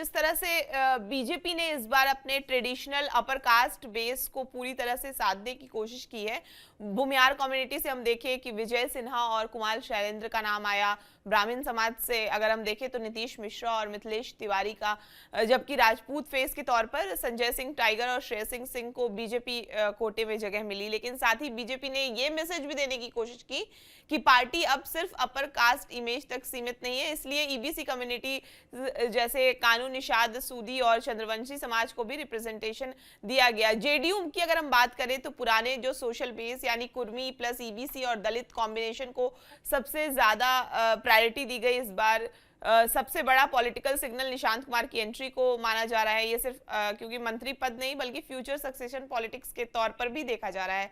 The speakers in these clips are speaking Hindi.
जिस तरह से बीजेपी ने इस बार अपने ट्रेडिशनल अपर कास्ट बेस को पूरी तरह से साधने की कोशिश की है। भूमियार कम्युनिटी से हम देखें कि विजय सिन्हा और कुमार शैलेंद्र का नाम आया। ब्राह्मण समाज से अगर हम देखें तो नीतीश मिश्रा और मिथिलेश तिवारी का, जबकि राजपूत फेस के तौर पर संजय सिंह टाइगर और श्रेय सिंह को बीजेपी कोटे में जगह मिली। लेकिन साथ ही बीजेपी ने ये मैसेज भी देने की कोशिश की कि पार्टी अब सिर्फ अपर कास्ट इमेज तक सीमित नहीं है, इसलिए ईबीसी कम्युनिटी जैसे कानून निषाद, सूदी और चंद्रवंशी समाज को भी रिप्रेजेंटेशन दिया गया। जेडीयू की अगर हम बात करें तो पुराने जो सोशल बेस यानी कुर्मी प्लस ईबीसी और दलित कॉम्बिनेशन को सबसे ज्यादा प्रायोरिटी दी गई। इस बार सबसे बड़ा पॉलिटिकल सिग्नल निशांत कुमार की एंट्री को माना जा रहा है। ये सिर्फ क्योंकि मंत्री पद नहीं बल्कि फ्यूचर सक्सेशन पॉलिटिक्स के तौर पर भी देखा जा रहा है।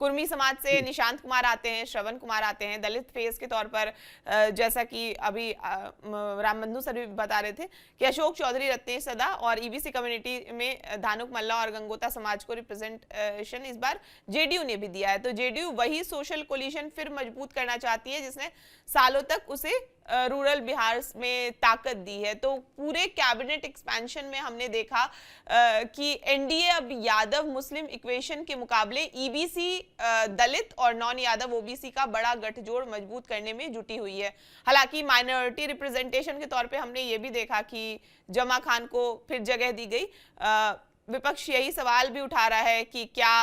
कुर्मी समाज से निशांत कुमार आते हैं, श्रवण कुमार आते हैं। दलित फेस के तौर पर जैसा कि अभी रामबंधु सर भी बता रहे थे कि अशोक चौधरी, रत्नेश सदा और ईबीसी कम्युनिटी में धानुक मल्ला और गंगोता समाज को रिप्रेजेंटेशन इस बार जेडीयू ने भी दिया है। तो जेडीयू वही सोशल कोलिशन फिर मजबूत करना चाहती है जिसने सालों तक उसे रूरल बिहार में ताकत दी है। तो पूरे कैबिनेट एक्सपेंशन में हमने देखा कि एनडीए अब यादव मुस्लिम इक्वेशन के मुकाबले ईबीसी, दलित और नॉन यादव ओबीसी का बड़ा गठजोड़ मजबूत करने में जुटी हुई है। हालांकि माइनॉरिटी रिप्रेजेंटेशन के तौर पे हमने ये भी देखा कि जमा खान को फिर जगह दी गई। विपक्ष यही सवाल भी उठा रहा है कि क्या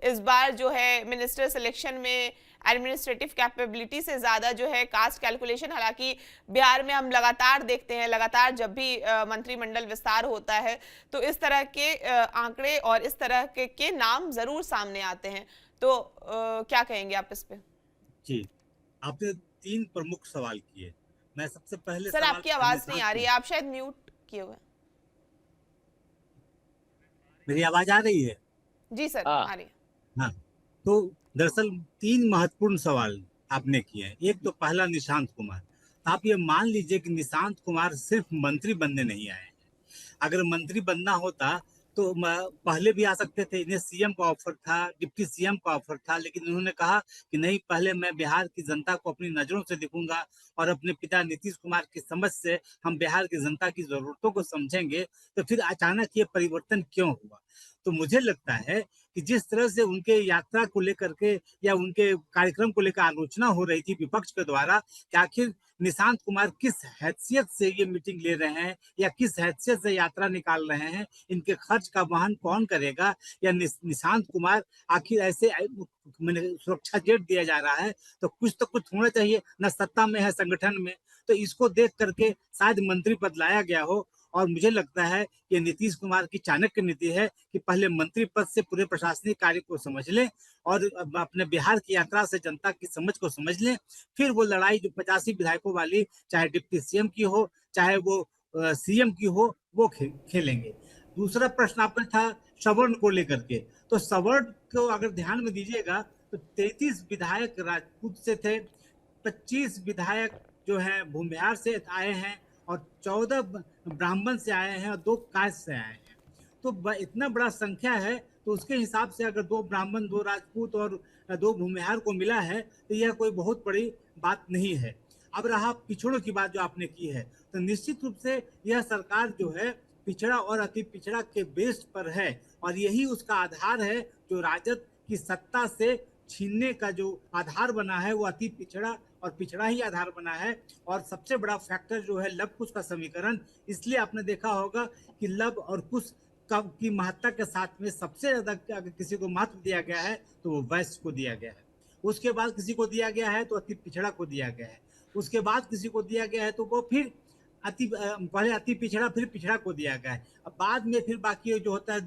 इस बार जो है मिनिस्टर सिलेक्शन में एडमिनिस्ट्रेटिव कैपेबिलिटी से ज्यादा जो है कास्ट कैलकुलेशन। हालांकि बिहार में हम लगातार देखते हैं, लगातार जब भी मंत्रिमंडल विस्तार होता है तो इस तरह के आंकड़े और इस तरह के नाम जरूर सामने आते हैं। तो क्या कहेंगे आप इस पे? जी, आपने 3 प्रमुख सवाल किए। मैं सबसे पहले सर सवाल आपकी आवाज नहीं आ रही है, आप शायद म्यूट किए हुए हैं। मेरी आवाज आ रही है? जी सर हाँ। आ रही है। हाँ, तो दरअसल 3 महत्वपूर्ण सवाल आपने किए हैं। एक तो पहला निशांत कुमार। आप ये मान लीजिए कि निशांत कुमार सिर्फ मंत्री बनने नहीं आए हैं। अगर मंत्री बनना होता तो पहले भी आ सकते थे। इन्हें सीएम का ऑफर था, डिप्टी सीएम का ऑफर था, लेकिन उन्होंने कहा कि नहीं, पहले मैं बिहार की जनता को अपनी नजरों से देखूंगा और अपने पिता नीतीश कुमार की समझ से हम बिहार की जनता की जरूरतों को समझेंगे। तो फिर अचानक ये परिवर्तन क्यों हुआ? तो मुझे लगता है कि जिस तरह से उनके यात्रा को लेकर के या उनके कार्यक्रम को लेकर आलोचना हो रही थी विपक्ष के द्वारा कि आखिर निशांत कुमार किस हैसियत से ये मीटिंग ले रहे हैं या किस हैसियत से यात्रा निकाल रहे हैं, इनके खर्च का वहन कौन करेगा, या निशांत कुमार आखिर ऐसे मैंने सुरक्षा जेट दिया जा रहा है तो कुछ होना चाहिए, न सत्ता में है संगठन में। तो इसको देख करके शायद मंत्री पद लाया गया हो। और मुझे लगता है कि नीतीश कुमार की चाणक्य नीति है कि पहले मंत्री पद से पूरे प्रशासनिक कार्य को समझ लें और अपने बिहार की यात्रा से जनता की समझ को समझ लें। फिर वो लड़ाई जो 85 विधायकों वाली, चाहे डिप्टी सीएम की हो चाहे वो सीएम की हो, वो खेलेंगे। दूसरा प्रश्न आपका था सवर्ण को लेकर के। तो सवर्ण को अगर ध्यान में दीजिएगा तो 33 विधायक राजपूत से थे, 25 विधायक जो है भूमिहार से आए हैं और 14 ब्राह्मण से आए हैं और 2 कास्ट से आए हैं। तो इतना बड़ा संख्या है, तो उसके हिसाब से अगर 2 ब्राह्मण, 2 राजपूत और 2 भूमिहार को मिला है तो यह कोई बहुत बड़ी बात नहीं है। अब रहा पिछड़ों की बात जो आपने की है, तो निश्चित रूप से यह सरकार जो है पिछड़ा और अति पिछड़ा के बेस पर है और यही उसका आधार है। जो राजद की सत्ता से छीनने का जो आधार बना है वो अति पिछड़ा और पिछड़ा ही आधार बना है। और सबसे बड़ा फैक्टर जो है लव कुश का समीकरण। इसलिए आपने देखा होगा कि लव और कुश की महत्ता के साथ में सबसे ज्यादा अगर किसी को महत्व दिया गया है तो वो वैश्य को दिया गया है। उसके बाद किसी को दिया गया है तो अति पिछड़ा को दिया गया है। उसके बाद किसी को दिया गया है तो वो फिर पहले अति पिछड़ा फिर पिछड़ा को दिया गया है। अब बाद में फिर बाकी जो होता है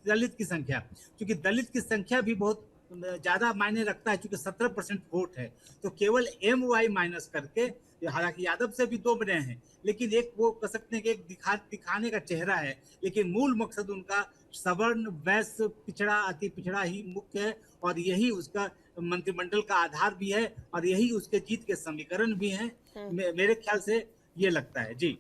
दलित की संख्या, क्योंकि दलित की संख्या भी बहुत ज्यादा मायने रखता है, क्योंकि 17% वोट है। तो केवल MY माइनस करके, हालांकि यादव से भी 2 बने हैं, लेकिन एक वो कह सकते हैं कि एक दिखाने का चेहरा है, लेकिन मूल मकसद उनका सवर्ण, वैश्य, पिछड़ा, अति पिछड़ा ही मुख्य है और यही उसका मंत्रिमंडल का आधार भी है और यही उसके जीत के समीकरण भी हैं। मेरे ख्याल से ये लगता है। जी।